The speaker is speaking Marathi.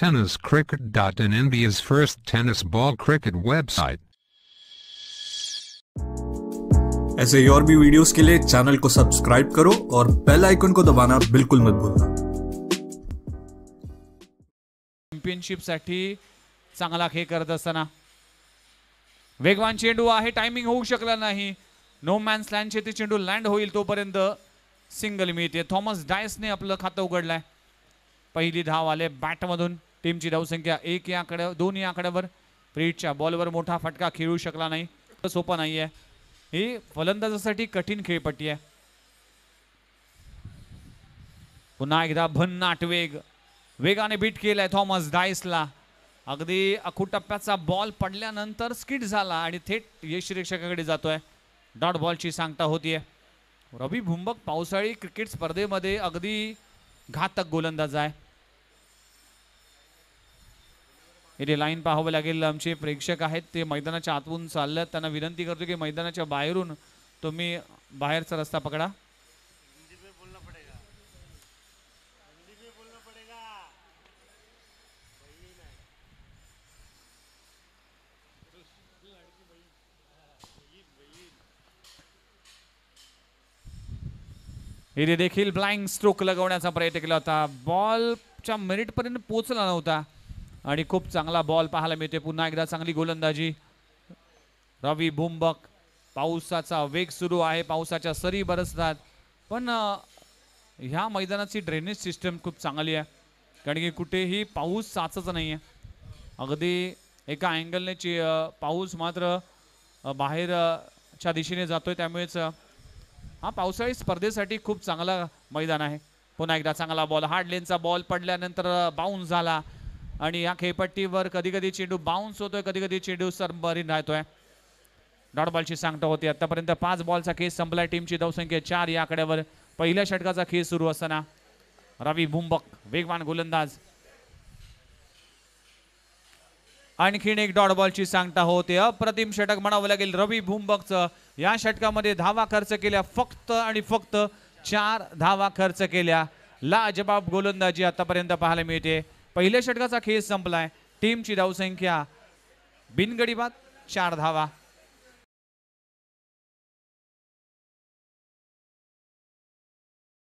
TennisCricket.in, India's first tennis ball cricket website. ऐसे ही और भी वीडियोस के लिए चैनल को सब्सक्राइब करो और बेल आइकन को दबाना बिल्कुल मत भूलना। चॅम्पियनशिप साठी चांगला खेळ करत असताना वेगवान चेंडू आहे, टायमिंग होऊ शकला नाही। नो मॅन्स लँडचे ते चेंडू लँड होईल तोपर्यंत सिंगल मिळते। थॉमस डायसने आपलं खातं उघडलंय। पहिली धाव आले बॅटमधून। टीमची धावसंख्या 1 या आकडे 2 या आकड्यावर। फ्रीडच्या बॉलवर मोठा फटका खेळू शकला नाही। सोपा नाहीये, ही फलंदाजासाठी कठीण खेळपट्टी आहे। पुन्हा एकदा भन्नाट वेगाने बीट केलाय थॉमस डायसला। अगदी अखुटप्प्याचा बॉल पडल्यानंतर स्किड झाला आणि थेट यष्टिरक्षकाकडे जातोय। डॉट बॉलची सांगता होतीये। रवी भुंबक पावसाळी क्रिकेट स्पर्धेमध्ये अगदी घातक गोलंदाज आहे। इथे लाईन पाहावं लागेल। आमचे प्रेक्षक आहेत ते मैदानाच्या आतून चाललेत, त्यांना विनंती करतो की मैदानाच्या बाहेरून तुम्ही बाहेरचा रस्ता पकडा। इथे देखील ब्लाइंड स्ट्रोक लगवण्याचा प्रयत्न केला होता। बॉलच्या मिनिट पर्यंत पोहोचला नव्हता आणि खूप चांगला बॉल पाहायला मिळते। पुन्हा एकदा चांगली गोलंदाजी रवी भुंबक। पावसाचा वेग सुरू आहे, पावसाच्या सरी बरसतात, पण ह्या मैदानाची ड्रेनेज सिस्टम खूप चांगली आहे, कारण की कुठेही पाऊस साचत नाहीये। अगदी एका अँगलने पाऊस मात्र बाहेरच्या दिशेने जातोय, त्यामुळेच हा पावसाळी स्पर्धेसाठी खूप चांगला मैदान आहे। पुन्हा एकदा चांगला बॉल, हार्ड लेनचा बॉल पडल्यानंतर बाउन्स झाला आणि या खेळपट्टीवर कधी कधी चेंडू बाउन्स होतोय, कधी कधी चेंडू सरबरीन राहतोय। डॉट बॉलची सांगता होती। आतापर्यंत 5 बॉलचा खेळ संपलाय। टीमची धावसंख्या 4 या आकड्यावर। पहिल्या षटकाचा खेळ सुरू असताना रवी भुंबक वेगवान गोलंदाज। आणखीन एक डॉट बॉलची सांगता होते। अप्रतिम षटक म्हणावं लागेल रवी भुंबकचं। या षटकामध्ये धावा खर्च केल्या फक्त आणि फक्त 4 धावा खर्च केल्या। लाजबाब गोलंदाजी आतापर्यंत पाहायला मिळते। पहिल्या षटकाचा खेळ संपलाय। टीमची धावसंख्या बिनगडी बाद 4 धावा।